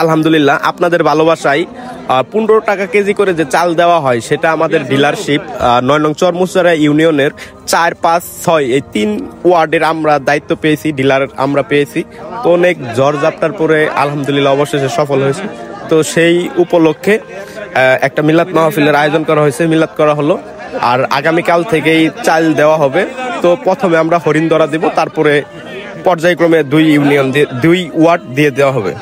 আলহামদুলিল্লাহ আপনাদের ভালোবাসায় 15 টাকা কেজি করে যে চাল দেওয়া হয় সেটা আমাদের ডিলারশিপ 9 নং চরমুচরা ইউনিয়নের 4, 5, 6 এই 3 ওয়ার্ডের আমরা দায়িত্ব পেয়েছি, ডিলার আমরা পেয়েছি। তো অনেক ঝড়-ঝাপটার পরে আলহামদুলিল্লাহ অবশেষে সফল হয়েছে। তো সেই উপলক্ষে একটা মিলাদ মাহফিলের আয়োজন করা হয়েছে, মিলাদ করা হলো। আর আগামীকাল থেকেই চাল দেওয়া হবে। তো প্রথমে আমরা হরিণদরা দেব, তারপরে পর্যায়ক্রমে 2 ইউনিয়ন 2 ওয়ার্ড দিয়ে দেওয়া হবে।